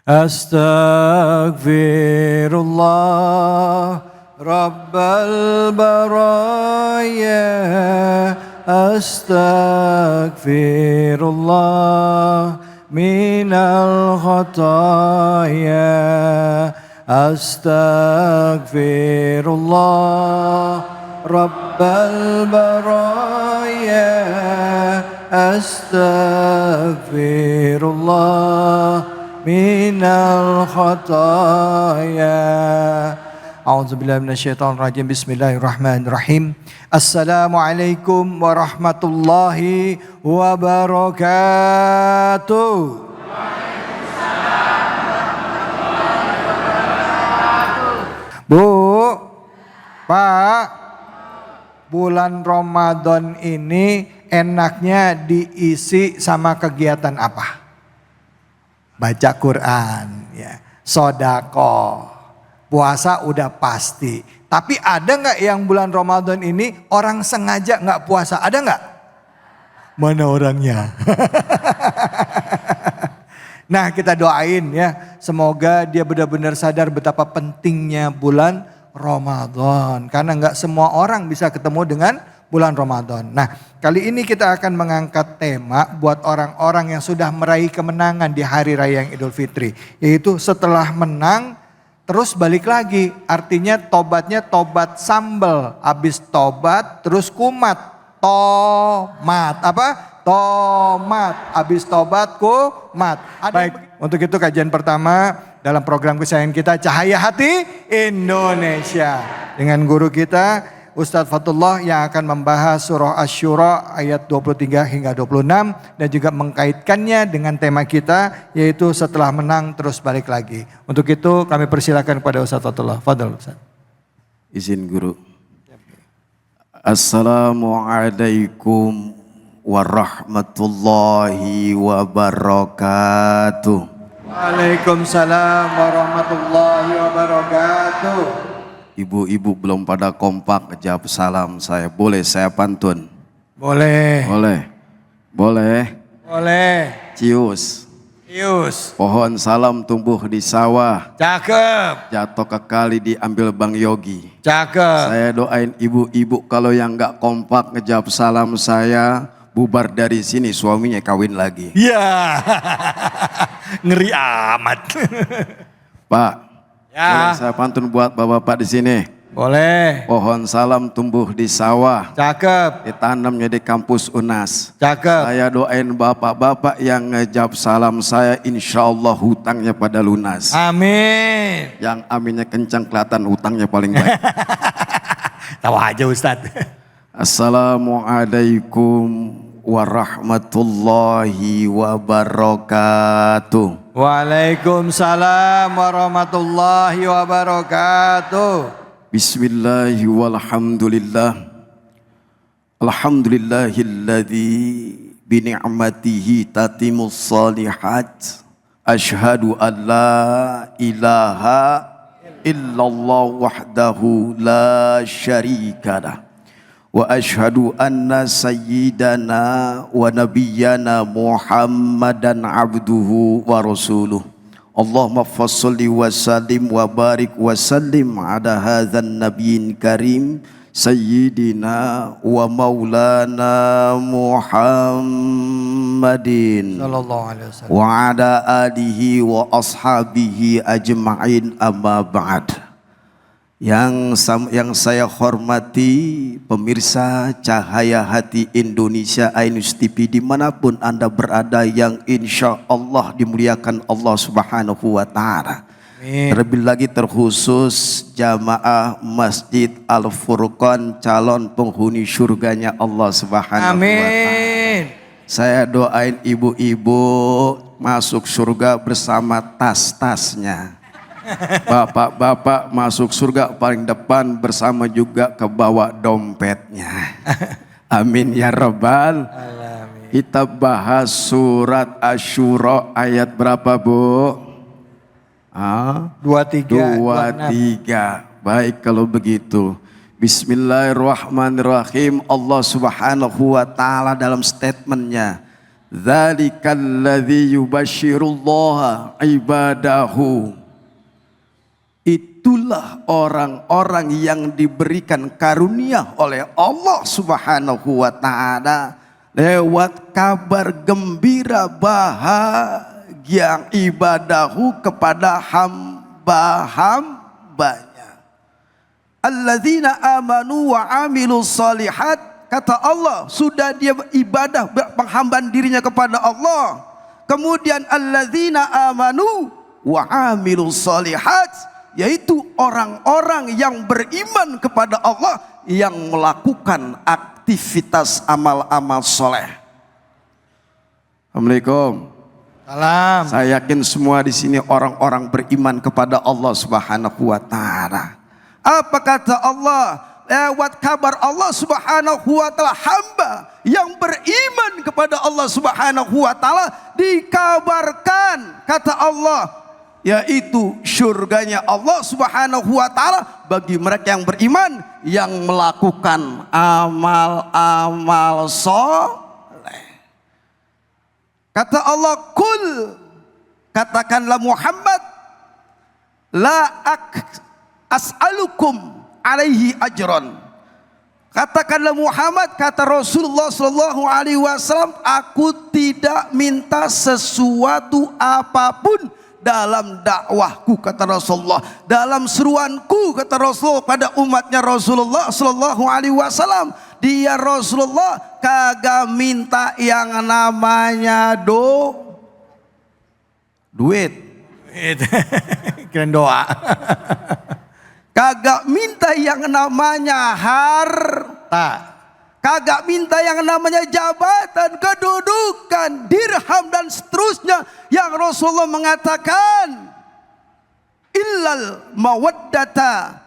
Astaghfirullah Rabbal baraya. Astaghfirullah minal khataya. Astaghfirullah Rabbal baraya. Astaghfirullah minal khataya. A'udzubillahi minasyaitonir rajim. Bismillahirrahmanirrahim. Assalamualaikum warahmatullahi wabarakatuh. Bu, Pak, bulan Ramadan ini enaknya diisi sama kegiatan apa? Baca Quran, ya, sodako, puasa udah pasti. Tapi ada nggak yang bulan Ramadan ini orang sengaja nggak puasa? Ada nggak? Mana orangnya? Nah, kita doain ya, semoga dia benar-benar sadar betapa pentingnya bulan Ramadan. Karena nggak semua orang bisa ketemu dengan bulan Ramadan. Nah, kali ini kita akan mengangkat tema buat orang-orang yang sudah meraih kemenangan di hari raya Idul Fitri. Yaitu setelah menang terus balik lagi. Artinya tobatnya tobat sambal. Habis tobat terus kumat. Tomat. Apa? Tomat. Habis tobat kumat. Baik, untuk itu kajian pertama dalam program kesayangan kita Cahaya Hati Indonesia. Dengan guru kita Ustadz Fatullah yang akan membahas surah Asy-Syura ayat 23 hingga 26 dan juga mengkaitkannya dengan tema kita yaitu setelah menang terus balik lagi. Untuk itu kami persilakan kepada Ustadz Fatullah. Fadhol Ustadz. Izin guru. Assalamualaikum warahmatullahi wabarakatuh. Waalaikumsalam warahmatullahi wabarakatuh. Ibu-ibu belum pada kompak jawab salam saya. Boleh saya pantun? Boleh. Boleh. Boleh. Boleh. Cius. Cius. Pohon salam tumbuh di sawah. Cakep. Jatuh ke kali diambil Bang Yogi. Cakep. Saya doain ibu-ibu kalau yang gak kompak ngejawab salam saya, bubar dari sini suaminya kawin lagi. Ya. Ngeri amat. Pak. Ya. Boleh saya pantun buat bapak-bapak di sini? Boleh. Pohon salam tumbuh di sawah. Cakep. Ditanamnya di kampus UNAS. Cakep. Saya doain bapak-bapak yang ngejawab salam saya, insya Allah hutangnya pada lunas. Amin. Yang aminnya kencang kelihatan hutangnya paling baik. Tawa aja Ustadz. Assalamualaikum warahmatullahi wabarakatuh. Waalaikumsalam warahmatullahi wabarakatuh. Bismillahi walhamdulillah. Alhamdulillahilladzi bini'matihi tatimus salihat. Ashhadu an la ilaha illallah wahdahu la syarikalah. Wa ashhadu anna sayyidana wa nabiyyana Muhammadan abduhu wa rasuluh. Allahumma fassalli wa sallim wa barik wa sallim ala hadzal nabiyyin karim sayyidina wa maulana Muhammadin Sallallahu alaihi wasallam. wa ala alihi wa ashabihi ajma'in, amma ba'd. Yang saya hormati pemirsa Cahaya Hati Indonesia Ainus TV dimanapun Anda berada, yang insya Allah dimuliakan Allah Subhanahu wa Ta'ala. Terlebih lagi terkhusus jamaah Masjid Al-Furqan, calon penghuni surganya Allah Subhanahu wa Ta'ala. Saya doain ibu-ibu masuk surga bersama tas-tasnya. Bapak-bapak masuk surga paling depan bersama juga kebawa dompetnya. Amin ya Rabbal alamin. Kita bahas surat Asy-Syura ayat berapa, Bu? 23. Baik kalau begitu. Bismillahirrahmanirrahim. Allah Subhanahu wa Ta'ala dalam statementnya Dzalikal yubasyirullah ibadahu. Itulah orang-orang yang diberikan karunia oleh Allah Subhanahu wa taala lewat kabar gembira bahagia ibadahu kepada hamba-hambanya. Alladzina amanu wa amilus solihat. Kata Allah, sudah dia ibadah penghambaan dirinya kepada Allah. Kemudian alladzina amanu wa amilus solihat, yaitu orang-orang yang beriman kepada Allah yang melakukan aktivitas amal-amal soleh. Assalamualaikum. Salam. Saya yakin semua di sini orang-orang beriman kepada Allah Subhanahu wa taala. Apa kata Allah? Lewat kabar Allah Subhanahu wa taala, hamba yang beriman kepada Allah Subhanahu wa taala dikabarkan, kata Allah, yaitu surganya Allah Subhanahu wa taala bagi mereka yang beriman yang melakukan amal-amal soleh. Kata Allah, kul, katakanlah Muhammad, la as'alukum alaihi ajron. Katakanlah Muhammad, kata Rasulullah sallallahu alaihi wasallam, aku tidak minta sesuatu apapun dalam dakwahku, kata Rasulullah, dalam seruanku, kata Rasul pada umatnya Rasulullah sallallahu alaihi wasallam. Dia Rasulullah kagak minta yang namanya duit. Kirain doa. Kagak minta yang namanya harta, kagak minta yang namanya jabatan, kedudukan, dirham dan seterusnya, yang Rasulullah mengatakan illal mawaddata,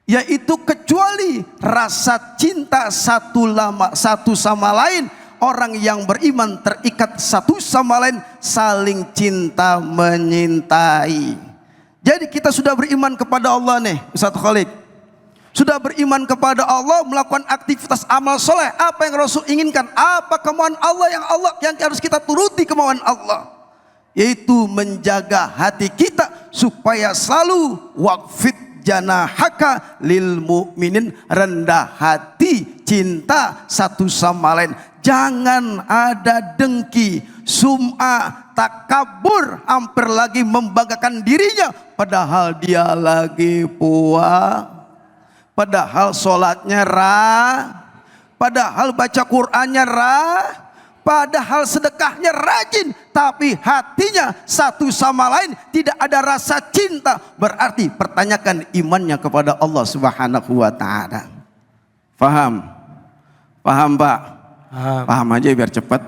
yaitu kecuali rasa cinta satu sama lain. Orang yang beriman terikat satu sama lain, saling cinta menyintai. Jadi kita sudah beriman kepada Allah nih, Ustaz Khalid. Sudah beriman kepada Allah, melakukan aktivitas amal soleh. Apa yang Rasul inginkan? Apa kemauan Allah yang harus kita turuti kemauan Allah? Yaitu menjaga hati kita supaya selalu waqfid janahaka lil mu'minin, rendah hati, cinta satu sama lain. Jangan ada dengki, sum'ah, takabur, hampir lagi membanggakan dirinya, padahal dia lagi puasa, padahal sholatnya padahal baca Qur'annya padahal sedekahnya rajin, tapi hatinya satu sama lain tidak ada rasa cinta. Berarti pertanyakan imannya kepada Allah Subhanahu wa taala. Paham? Paham, Pak? Paham aja biar cepat.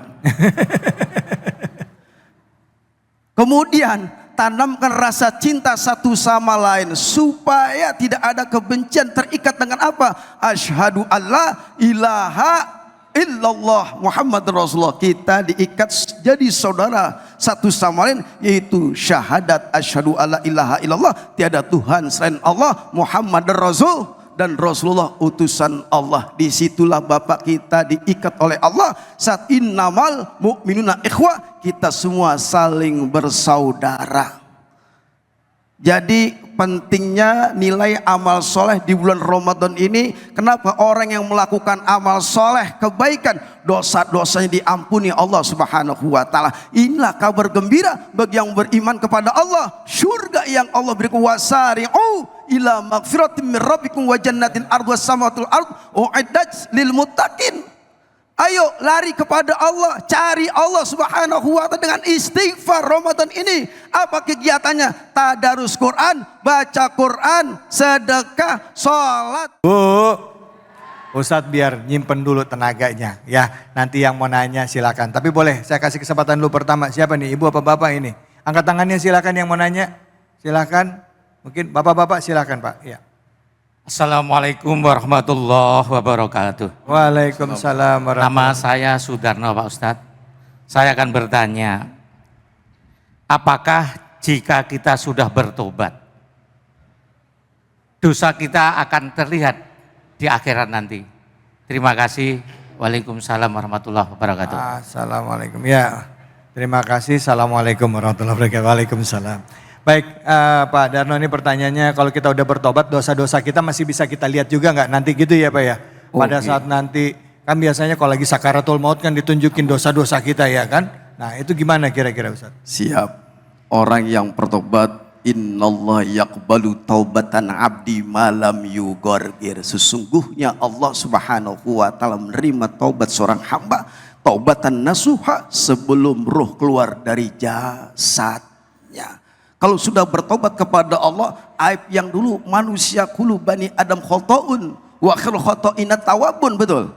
Kemudian tanamkan rasa cinta satu sama lain supaya tidak ada kebencian. Terikat dengan apa? Asyhadu alla ilaha illallah Muhammad Rasulullah. Kita diikat jadi saudara satu sama lain, yaitu syahadat asyhadu alla ilaha illallah, tiada Tuhan selain Allah, Muhammad Rasul dan Rasulullah utusan Allah. Disitulah Bapak kita diikat oleh Allah. Saat innamal mu'minuna ikhwah, kita semua saling bersaudara. Jadi pentingnya nilai amal soleh di bulan Ramadan ini. Kenapa orang yang melakukan amal soleh, kebaikan, dosa-dosanya diampuni Allah Subhanahu wa taala. Inilah kabar gembira bagi yang beriman kepada Allah. Surga yang Allah berikan, wasari'u ila magfiratin min rabbikum wa jannatin ardhas samawati wal ardh u'iddat lil muttaqin. Ayo lari kepada Allah, cari Allah Subhanahu wa taala dengan istighfar. Ramadan ini apa kegiatannya? Tadarus Quran, baca Quran, sedekah, sholat. Bu, Ustadz biar nyimpen dulu tenaganya ya. Nanti yang mau nanya silakan. Tapi boleh saya kasih kesempatan dulu pertama. Siapa nih, ibu apa bapak ini? Angkat tangannya silakan yang mau nanya. Silakan. Mungkin bapak-bapak silakan Pak. Ya. Assalamualaikum warahmatullahi wabarakatuh. Waalaikumsalam warahmatullahi Nama saya Sudarno Pak Ustadz. Saya akan bertanya, apakah jika kita sudah bertobat, dosa kita akan terlihat di akhirat nanti? Terima kasih. Waalaikumsalam warahmatullahi wabarakatuh. Assalamualaikum. Ya, terima kasih. Assalamualaikum warahmatullahi wabarakatuh. Waalaikumsalam. Baik, Pak Darno, ini pertanyaannya, kalau kita udah bertobat, dosa-dosa kita masih bisa kita lihat juga nggak nanti gitu ya Pak ya? Pada saat nanti, kan biasanya kalau lagi sakaratul maut kan ditunjukin dosa-dosa kita ya kan? Nah itu gimana kira-kira Ustaz? Siap. Orang yang bertobat, innallaha yaqbalu taubatan abdi malam yugorgir. Sesungguhnya Allah Subhanahu wa taala menerima taubat seorang hamba, taubatan nasuha, sebelum ruh keluar dari jasadnya. Kalau sudah bertobat kepada Allah, aib yang dulu manusia kulu bani Adam khotoun wa khairu khotoina tawabun, betul.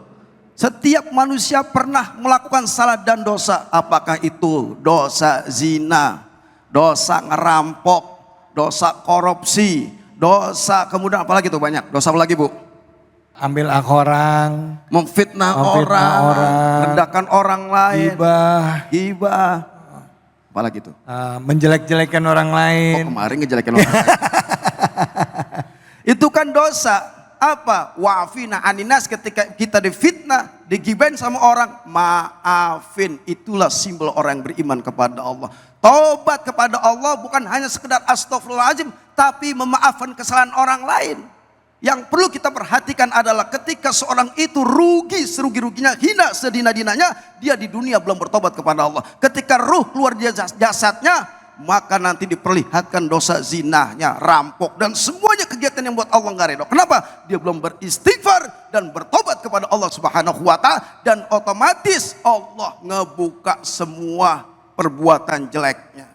Setiap manusia pernah melakukan salah dan dosa, apakah itu dosa zina, dosa ngerampok, dosa korupsi, dosa kemudian apalagi tuh banyak, dosa apa lagi Bu? Ambil hak orang, Memfitnah orang, rendahkan orang lain, ghibah, apalagi tuh? menjelek-jelekan orang lain. Kemarin ngejelekin orang lain. Itu kan dosa. Apa? Wa'afina aninas, ketika kita difitnah, digibahin sama orang, maafin. Itulah simbol orang yang beriman kepada Allah. Taubat kepada Allah bukan hanya sekedar astaghfirullahaladzim, tapi memaafkan kesalahan orang lain. Yang perlu kita perhatikan adalah ketika seorang itu rugi serugi-ruginya, hina sedina-dinanya, dia di dunia belum bertobat kepada Allah. Ketika ruh keluar dari jasadnya, maka nanti diperlihatkan dosa zinahnya, rampok, dan semuanya kegiatan yang buat Allah nggak ridho. Kenapa? Dia belum beristighfar dan bertobat kepada Allah Subhanahu wa taala, dan otomatis Allah ngebuka semua perbuatan jeleknya.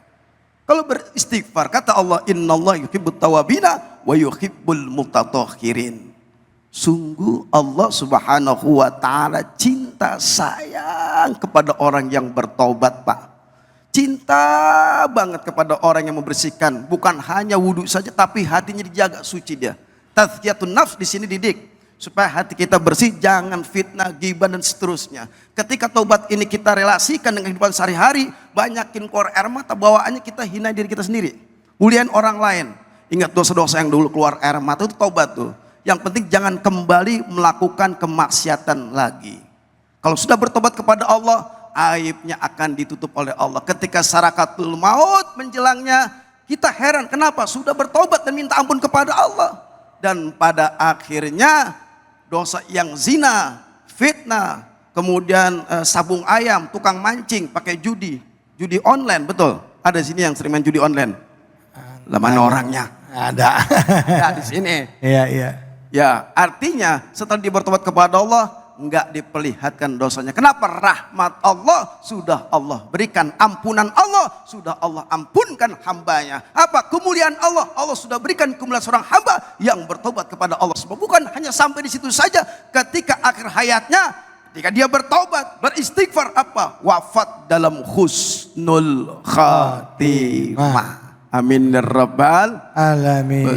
Kalau beristighfar, kata Allah, innallaha yuhibbut tawabina wa yuhibbul mutatahhirin. Sungguh Allah Subhanahu wa taala cinta sayang kepada orang yang bertobat, Pak. Cinta banget kepada orang yang membersihkan, bukan hanya wudhu saja, tapi hatinya dijaga suci dia. Tazkiyatun nafs di sini didik supaya hati kita bersih, jangan fitnah, ghibah dan seterusnya. Ketika taubat ini kita relasikan dengan kehidupan sehari-hari, banyakin keluar air mata, bawaannya kita hina diri kita sendiri, muliain orang lain. Ingat dosa-dosa yang dulu keluar air mata itu taubat tuh. Yang penting jangan kembali melakukan kemaksiatan lagi. Kalau sudah bertobat kepada Allah, aibnya akan ditutup oleh Allah. Ketika sarakatul maut menjelangnya, kita heran kenapa sudah bertobat dan minta ampun kepada Allah. Dan pada akhirnya dosa yang zina, fitnah, kemudian sabung ayam, tukang mancing, pakai judi online, betul? Ada sini yang sering main judi online? Lah mana orangnya? Ada. Ya di sini. Iya. Ya, artinya setelah dia bertobat kepada Allah, enggak diperlihatkan dosanya. Kenapa? Rahmat Allah sudah Allah berikan, ampunan Allah sudah Allah ampunkan hambanya. Apa? Kemuliaan Allah, Allah sudah berikan kemuliaan seorang hamba yang bertobat kepada Allah. Sebab bukan hanya sampai di situ saja, ketika akhir hayatnya, ketika dia bertobat, beristighfar, apa? Wafat dalam husnul khatimah. Amin ya rabbal alamin.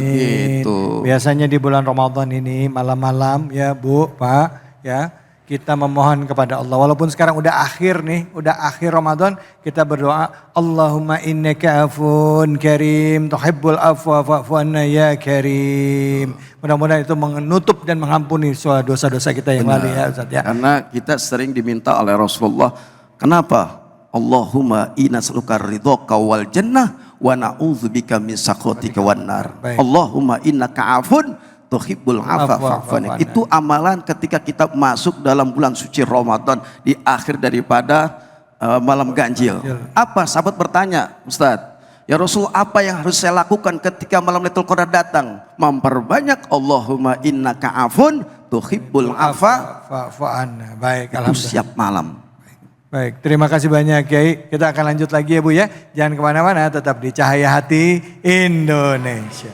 Begitu. Biasanya di bulan Ramadan ini malam-malam ya Bu, Pak, ya kita memohon kepada Allah. Walaupun sekarang udah akhir nih, udah akhir Ramadan, kita berdoa, Allahumma innaka afun karim, tuhibbul afwa fa'fu anna ya karim. Mudah-mudahan itu menutup dan mengampuni soal dosa-dosa kita yang lalu ya Ustaz ya. Karena kita sering diminta oleh Rasulullah, kenapa? Allahumma inna nas'aluka ridhaka wal jannah wa na'udzubika min sakhatika wan nar. Allahumma innaka afun tuhibbul afa fa'fu anna. Itu amalan ketika kita masuk dalam bulan suci Ramadan di akhir daripada malam ganjil. Apa? Sahabat bertanya, Ustaz, ya Rasul, apa yang harus saya lakukan ketika malam Lailatul Qadar datang? Memperbanyak Allahumma innaka afun tuhibbul afa fa'fu anna. Baik, itu siap malam. Baik, terima kasih banyak Kiai. Kita akan lanjut lagi ya Bu ya. Jangan kemana-mana, tetap di Cahaya Hati Indonesia.